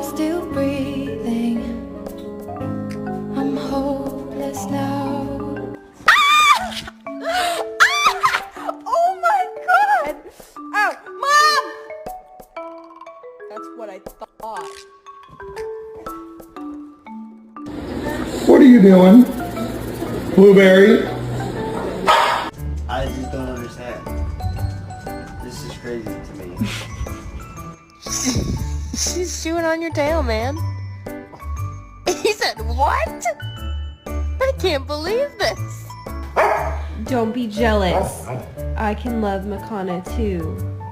still breathing. I'm hopeless now. Oh my god! Ow! Mom! That's what I thought. What are you doing? Blueberry? I just don't understand. This is crazy to me. She's chewing on your tail, man. He said, what? I can't believe this. Don't be jealous. I can love Makana too.